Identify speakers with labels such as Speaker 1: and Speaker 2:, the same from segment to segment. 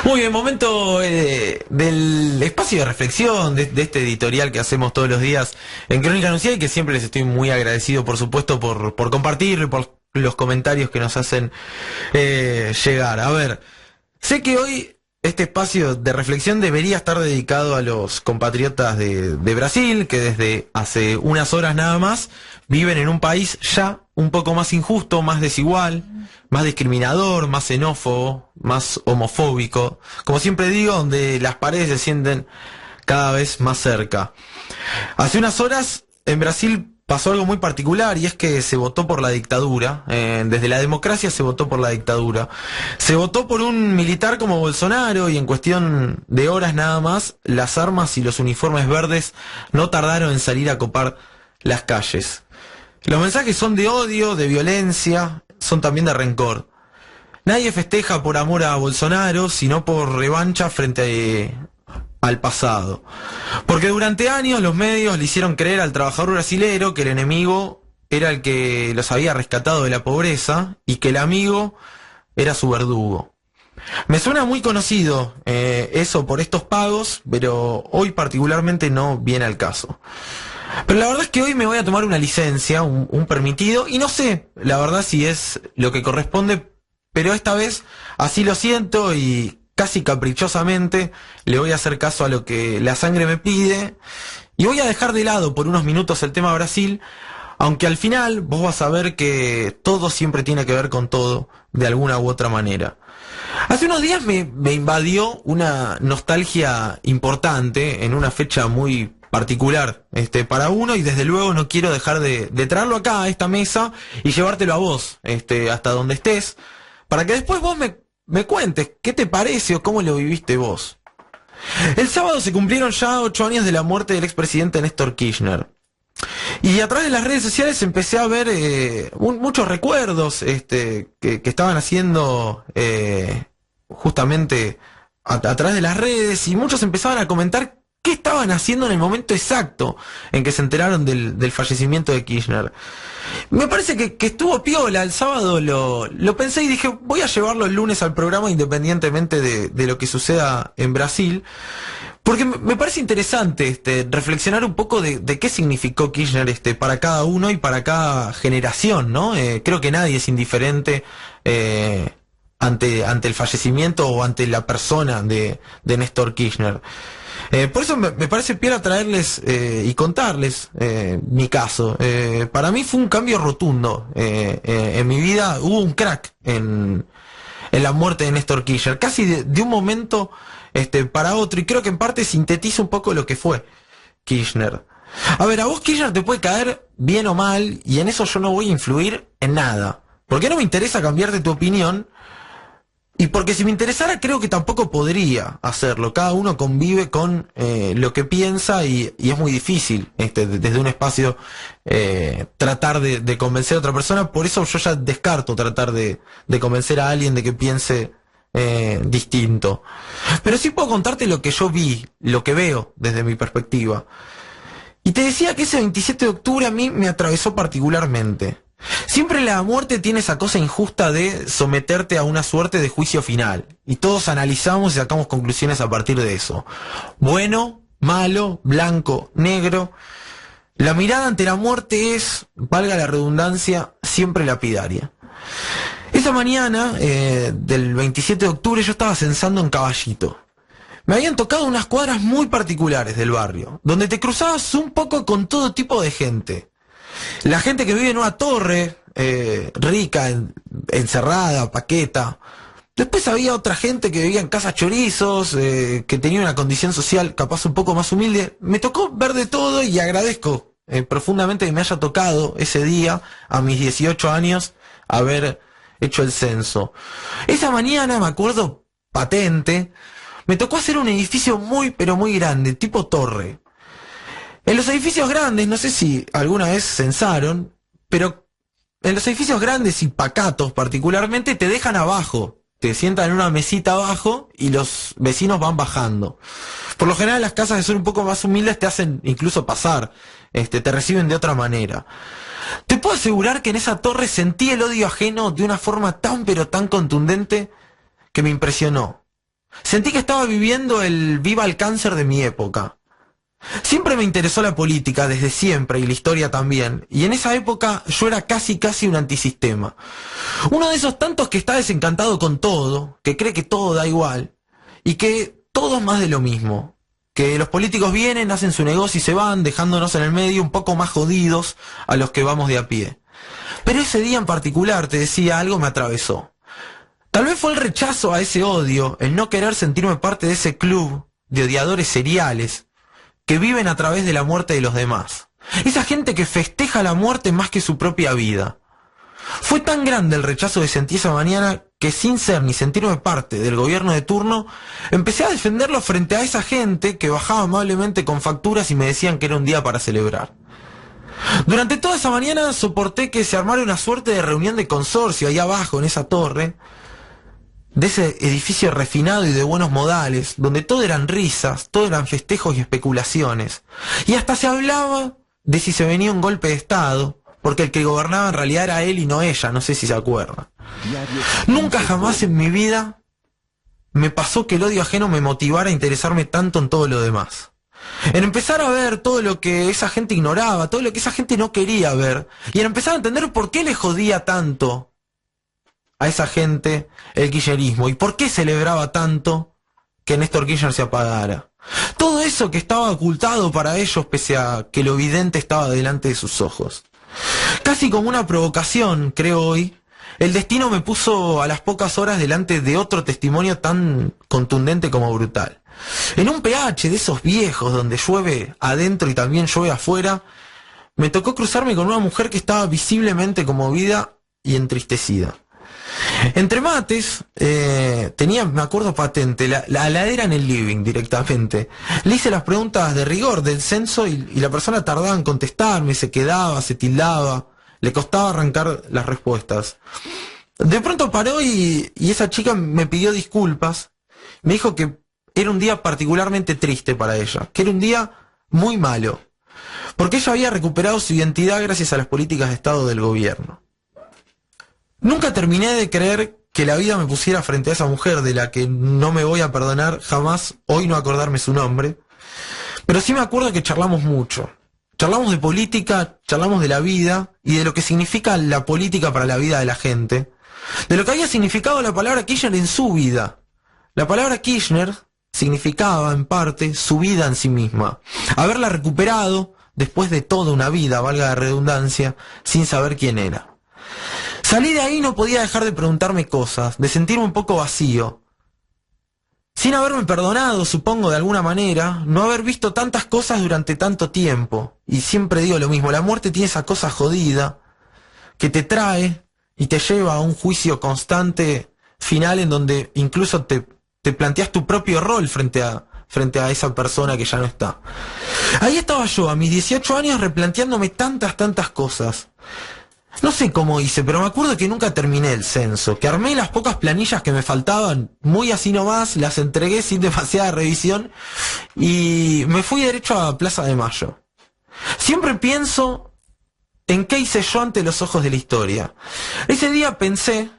Speaker 1: Muy bien, momento del espacio de reflexión, de este editorial que hacemos todos los días en Crónica Anunciada y que siempre les estoy muy agradecido, por supuesto, por compartir y por los comentarios que nos hacen llegar. A ver, sé que hoy este espacio de reflexión debería estar dedicado a los compatriotas de Brasil, que desde hace unas horas nada más viven en un país ya un poco más injusto, más desigual, más discriminador, más xenófobo, más homofóbico. Como siempre digo, donde las paredes se sienten cada vez más cerca. Hace unas horas en Brasil pasó algo muy particular y es que se votó por la dictadura. Desde la democracia se votó por la dictadura. Se votó por un militar como Bolsonaro y en cuestión de horas nada más, las armas y los uniformes verdes no tardaron en salir a copar las calles. Los mensajes son de odio, de violencia, son también de rencor. Nadie festeja por amor a Bolsonaro, sino por revancha frente al pasado. Porque durante años los medios le hicieron creer al trabajador brasilero que el enemigo era el que los había rescatado de la pobreza y que el amigo era su verdugo. Me suena muy conocido eso por estos pagos, pero hoy particularmente no viene al caso. Pero la verdad es que hoy me voy a tomar una licencia, un permitido, y no sé, la verdad, si es lo que corresponde, pero esta vez así lo siento y casi caprichosamente le voy a hacer caso a lo que la sangre me pide y voy a dejar de lado por unos minutos el tema Brasil, aunque al final vos vas a ver que todo siempre tiene que ver con todo, de alguna u otra manera. Hace unos días me invadió una nostalgia importante en una fecha muy particular para uno, y desde luego no quiero dejar de traerlo acá a esta mesa y llevártelo a vos hasta donde estés, para que después vos me cuentes qué te parece o cómo lo viviste vos. El sábado se cumplieron ya 8 años de la muerte del expresidente Néstor Kirchner. Y a través de las redes sociales empecé a ver muchos recuerdos que estaban haciendo justamente a través de las redes, y muchos empezaban a comentar qué estaban haciendo en el momento exacto en que se enteraron del fallecimiento de Kirchner. Me parece que estuvo piola. El sábado lo pensé y dije, voy a llevarlo el lunes al programa independientemente de lo que suceda en Brasil, porque me parece interesante reflexionar un poco de qué significó Kirchner para cada uno y para cada generación, ¿no? Creo que nadie es indiferente ante el fallecimiento o ante la persona de Néstor Kirchner. Por eso me parece piola traerles y contarles mi caso. Para mí fue un cambio rotundo. En mi vida hubo un crack en la muerte de Néstor Kirchner, casi de un momento para otro, y creo que en parte sintetiza un poco lo que fue Kirchner. A ver, a vos Kirchner te puede caer bien o mal, y en eso yo no voy a influir en nada, porque no me interesa cambiarte tu opinión, y porque si me interesara creo que tampoco podría hacerlo. Cada uno convive con lo que piensa, y es muy difícil desde un espacio tratar de convencer a otra persona. Por eso yo ya descarto tratar de convencer a alguien de que piense distinto. Pero sí puedo contarte lo que yo vi, lo que veo desde mi perspectiva. Y te decía que ese 27 de octubre a mí me atravesó particularmente. Siempre la muerte tiene esa cosa injusta de someterte a una suerte de juicio final, y todos analizamos y sacamos conclusiones a partir de eso. Bueno, malo, blanco, negro. La mirada ante la muerte es, valga la redundancia, siempre lapidaria. Esa mañana del 27 de octubre yo estaba censando en Caballito. Me habían tocado unas cuadras muy particulares del barrio, donde te cruzabas un poco con todo tipo de gente. La gente que vive en una torre rica, encerrada, paqueta. Después había otra gente que vivía en casas chorizos, que tenía una condición social capaz un poco más humilde. Me tocó ver de todo, y agradezco profundamente que me haya tocado ese día, a mis 18 años, haber hecho el censo. Esa mañana, me acuerdo patente, me tocó hacer un edificio muy pero muy grande, tipo torre. En los edificios grandes, no sé si alguna vez censaron, pero en los edificios grandes y pacatos particularmente te dejan abajo, te sientan en una mesita abajo y los vecinos van bajando. Por lo general las casas que son un poco más humildes te hacen incluso pasar, te reciben de otra manera. Te puedo asegurar que en esa torre sentí el odio ajeno de una forma tan pero tan contundente que me impresionó. Sentí que estaba viviendo el viva el cáncer de mi época. Siempre me interesó la política, desde siempre, y la historia también, y en esa época yo era casi un antisistema. Uno de esos tantos que está desencantado con todo, que cree que todo da igual, y que todo es más de lo mismo. Que los políticos vienen, hacen su negocio y se van, dejándonos en el medio un poco más jodidos a los que vamos de a pie. Pero ese día en particular, te decía, algo me atravesó. Tal vez fue el rechazo a ese odio, el no querer sentirme parte de ese club de odiadores seriales que viven a través de la muerte de los demás. Esa gente que festeja la muerte más que su propia vida. Fue tan grande el rechazo que sentí esa mañana que sin ser ni sentirme parte del gobierno de turno, empecé a defenderlo frente a esa gente que bajaba amablemente con facturas y me decían que era un día para celebrar. Durante toda esa mañana soporté que se armara una suerte de reunión de consorcio ahí abajo en esa torre, de ese edificio refinado y de buenos modales, donde todo eran risas, todo eran festejos y especulaciones. Y hasta se hablaba de si se venía un golpe de Estado, porque el que gobernaba en realidad era él y no ella, no sé si se acuerda. Nunca jamás en mi vida me pasó que el odio ajeno me motivara a interesarme tanto en todo lo demás. En empezar a ver todo lo que esa gente ignoraba, todo lo que esa gente no quería ver, y en empezar a entender por qué le jodía tanto a esa gente el kirchnerismo y por qué celebraba tanto que Néstor Kirchner se apagara. Todo eso que estaba ocultado para ellos pese a que lo evidente estaba delante de sus ojos. Casi como una provocación, creo hoy, el destino me puso a las pocas horas delante de otro testimonio tan contundente como brutal. En un PH de esos viejos donde llueve adentro y también llueve afuera, me tocó cruzarme con una mujer que estaba visiblemente conmovida y entristecida. Entre mates, tenía, me acuerdo patente, la heladera en el living directamente. Le hice las preguntas de rigor del censo y la persona tardaba en contestarme, se quedaba, se tildaba, le costaba arrancar las respuestas. De pronto paró y esa chica me pidió disculpas, me dijo que era un día particularmente triste para ella, que era un día muy malo, porque ella había recuperado su identidad gracias a las políticas de Estado del gobierno. Nunca terminé de creer que la vida me pusiera frente a esa mujer de la que no me voy a perdonar jamás hoy no acordarme su nombre, pero sí me acuerdo que charlamos mucho. Charlamos de política, charlamos de la vida y de lo que significa la política para la vida de la gente, de lo que había significado la palabra Kirchner en su vida. La palabra Kirchner significaba, en parte, su vida en sí misma. Haberla recuperado después de toda una vida, valga la redundancia, sin saber quién era. Salí de ahí y no podía dejar de preguntarme cosas, de sentirme un poco vacío. Sin haberme perdonado, supongo, de alguna manera, no haber visto tantas cosas durante tanto tiempo. Y siempre digo lo mismo, la muerte tiene esa cosa jodida que te trae y te lleva a un juicio constante final en donde incluso te planteas tu propio rol frente a esa persona que ya no está. Ahí estaba yo, a mis 18 años, replanteándome tantas cosas. No sé cómo hice, pero me acuerdo que nunca terminé el censo, que armé las pocas planillas que me faltaban, muy así nomás, las entregué sin demasiada revisión y me fui derecho a Plaza de Mayo. Siempre pienso en qué hice yo ante los ojos de la historia. Ese día pensé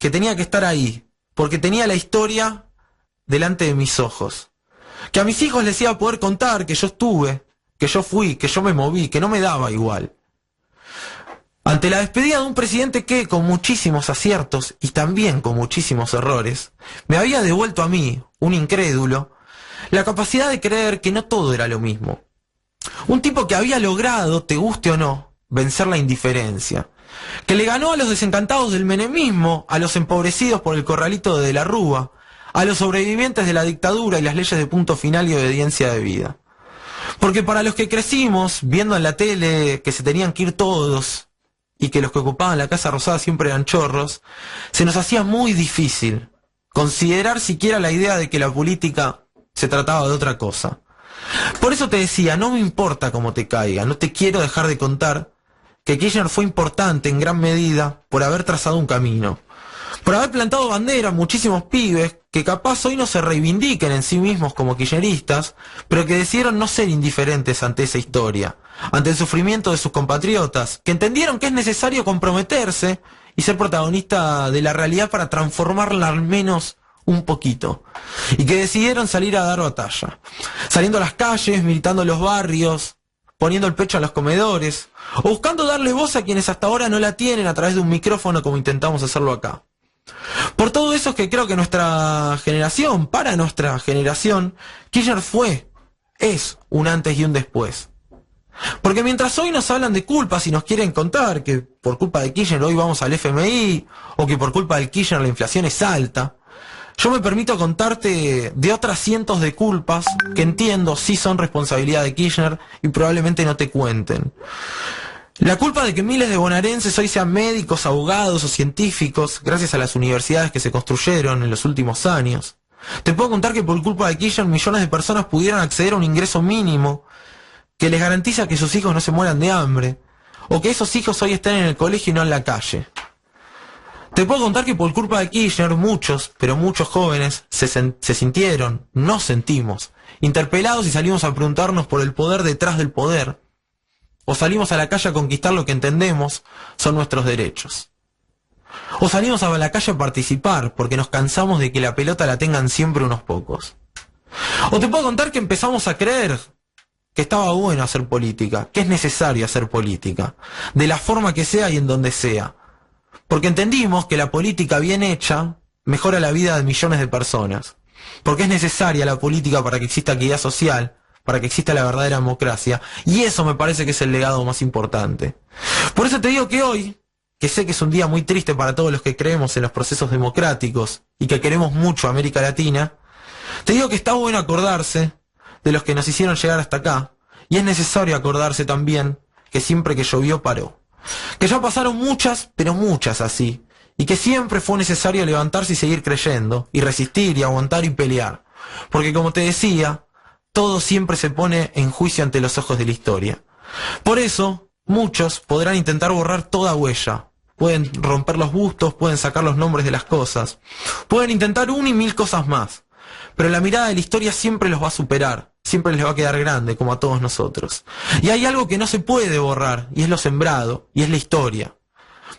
Speaker 1: que tenía que estar ahí, porque tenía la historia delante de mis ojos. Que a mis hijos les iba a poder contar que yo estuve, que yo fui, que yo me moví, que no me daba igual. Ante la despedida de un presidente que, con muchísimos aciertos y también con muchísimos errores, me había devuelto a mí, un incrédulo, la capacidad de creer que no todo era lo mismo. Un tipo que había logrado, te guste o no, vencer la indiferencia. Que le ganó a los desencantados del menemismo, a los empobrecidos por el corralito de la Rúa, a los sobrevivientes de la dictadura y las leyes de punto final y obediencia de vida. Porque para los que crecimos, viendo en la tele que se tenían que ir todos, y que los que ocupaban la Casa Rosada siempre eran chorros, se nos hacía muy difícil considerar siquiera la idea de que la política se trataba de otra cosa. Por eso te decía, no me importa cómo te caiga, no te quiero dejar de contar que Kirchner fue importante en gran medida por haber trazado un camino, por haber plantado bandera a muchísimos pibes que capaz hoy no se reivindiquen en sí mismos como kirchneristas, pero que decidieron no ser indiferentes ante esa historia, ante el sufrimiento de sus compatriotas, que entendieron que es necesario comprometerse y ser protagonista de la realidad para transformarla al menos un poquito, y que decidieron salir a dar batalla, saliendo a las calles, militando en los barrios, poniendo el pecho a los comedores, o buscando darle voz a quienes hasta ahora no la tienen a través de un micrófono como intentamos hacerlo acá. Por todo eso es que creo que nuestra generación, para nuestra generación, Kirchner es un antes y un después. Porque mientras hoy nos hablan de culpas y nos quieren contar que por culpa de Kirchner hoy vamos al FMI, o que por culpa del Kirchner la inflación es alta, yo me permito contarte de otras cientos de culpas que entiendo sí son responsabilidad de Kirchner y probablemente no te cuenten. La culpa de que miles de bonaerenses hoy sean médicos, abogados o científicos, gracias a las universidades que se construyeron en los últimos años. Te puedo contar que por culpa de Kirchner millones de personas pudieran acceder a un ingreso mínimo que les garantiza que sus hijos no se mueran de hambre, o que esos hijos hoy estén en el colegio y no en la calle. Te puedo contar que por culpa de Kirchner muchos, pero muchos jóvenes se sintieron, nos sentimos, interpelados y salimos a preguntarnos por el poder detrás del poder, o salimos a la calle a conquistar lo que entendemos son nuestros derechos. O salimos a la calle a participar porque nos cansamos de que la pelota la tengan siempre unos pocos. O te puedo contar que empezamos a creer que estaba bueno hacer política, que es necesario hacer política, de la forma que sea y en donde sea. Porque entendimos que la política bien hecha mejora la vida de millones de personas. Porque es necesaria la política para que exista equidad social, para que exista la verdadera democracia. Y eso me parece que es el legado más importante. Por eso te digo que hoy, que sé que es un día muy triste para todos los que creemos en los procesos democráticos y que queremos mucho a América Latina, te digo que está bueno acordarse de los que nos hicieron llegar hasta acá, y es necesario acordarse también que siempre que llovió paró. Que ya pasaron muchas, pero muchas así, y que siempre fue necesario levantarse y seguir creyendo, y resistir, y aguantar y pelear. Porque como te decía, todo siempre se pone en juicio ante los ojos de la historia. Por eso, muchos podrán intentar borrar toda huella. Pueden romper los bustos, pueden sacar los nombres de las cosas, pueden intentar una y mil cosas más. Pero la mirada de la historia siempre los va a superar, siempre les va a quedar grande, como a todos nosotros. Y hay algo que no se puede borrar, y es lo sembrado, y es la historia.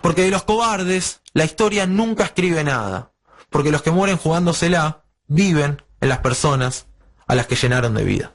Speaker 1: Porque de los cobardes, la historia nunca escribe nada. Porque los que mueren jugándosela, viven en las personas a las que llenaron de vida.